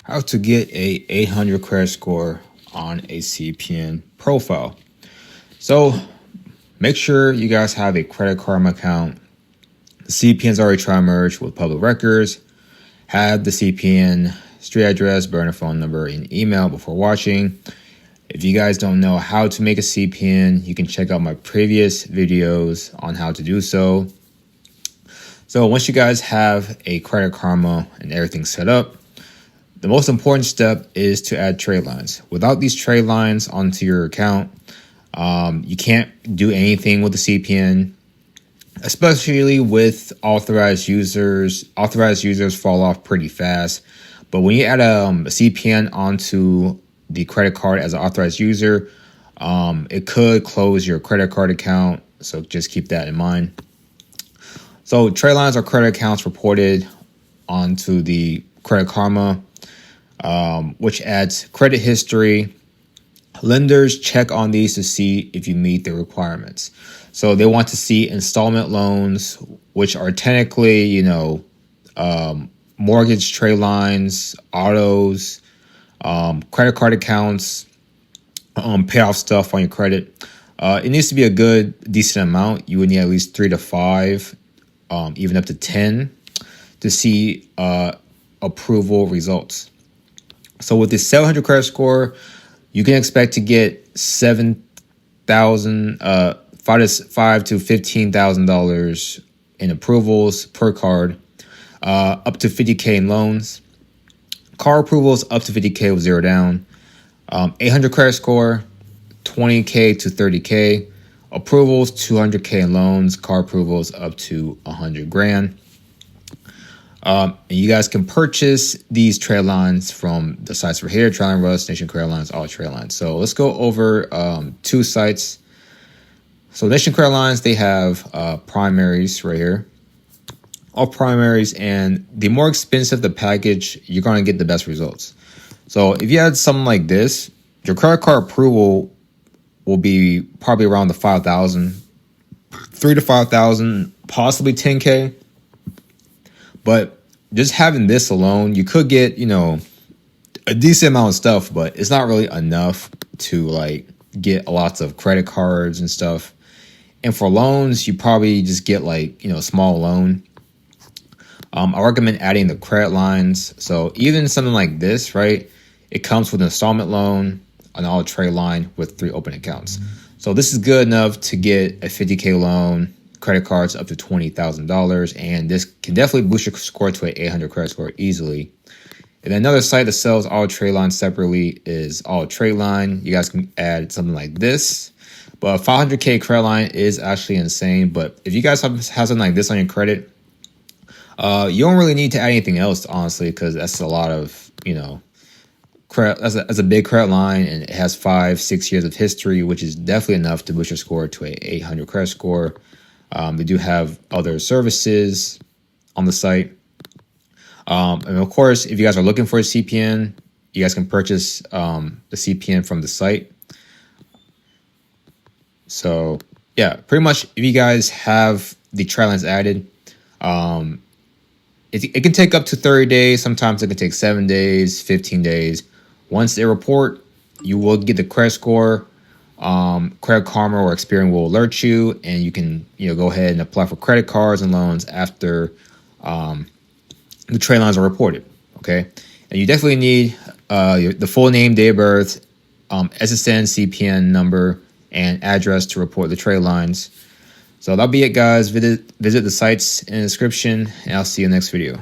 how to get a 800 credit score on a CPN profile. So make sure you guys have a Credit Karma account. The CPN's already trimerged with public records. Have the CPN street address, burner phone number, and email before watching. If you guys don't know how to make a CPN, you can check out my previous videos on how to do so. So once you guys have a Credit Karma and everything set up, the most important step is to add trade lines. Without these trade lines onto your account, you can't do anything with the CPN, especially with authorized users. Authorized users fall off pretty fast. But when you add a CPN onto the credit card as an authorized user, it could close your credit card account. So just keep that in mind. So trade lines are credit accounts reported onto the Credit Karma, which adds credit history. Lenders check on these to see if you meet the requirements. So they want to see installment loans, which are technically, mortgage trade lines, autos, credit card accounts, payoff stuff on your credit. It needs to be a good, decent amount. You would need at least 3 to 5, even up to 10 to see approval results. So with this 700 credit score, you can expect to get $5,000 to $15,000 in approvals per card, up to $50K in loans. Car approvals up to $50K with 0 down. 800 credit score, $20K to $30K. Approvals, $200K in loans. Car approvals up to $100,000. And you guys can purchase these trade lines from the sites right here: trimerge, Nation Credit Lines, all trade lines. So let's go over 2 sites. So Nation Credit Lines, they have primaries right here, all primaries, and the more expensive the package, you're going to get the best results. So if you had something like this, your credit card approval will be probably around the 5,000, 3 to 5,000, possibly 10K. But just having this alone, you could get, a decent amount of stuff, but it's not really enough to get lots of credit cards and stuff. And for loans, you probably just get a small loan. I recommend adding the credit lines. So even something like this, right? It comes with an installment loan, an all trade line with 3 open accounts. So this is good enough to get a $50K loan, credit cards up to $20,000, and this can definitely boost your score to an 800 credit score easily. And then another site that sells all trade lines separately is All Trade Line. You guys can add something like this, but a 500K credit line is actually insane. But if you guys have something like this on your credit, you don't really need to add anything else, honestly, because that's a lot of credit. That's a big credit line, and it has 5-6 years of history, which is definitely enough to boost your score to an 800 credit score. They do have other services on the site. And of course, if you guys are looking for a CPN, you guys can purchase the CPN from the site. So yeah, pretty much if you guys have the trade lines added, it can take up to 30 days. Sometimes it can take 7 days, 15 days. Once they report, you will get the credit score. Credit Karma or Experian will alert you, and you can go ahead and apply for credit cards and loans after the trade lines are reported. Okay, and you definitely need the full name, date of birth, SSN, CPN number, and address to report the trade lines. So that'll be it, guys. Visit the sites in the description, and I'll see you in the next video.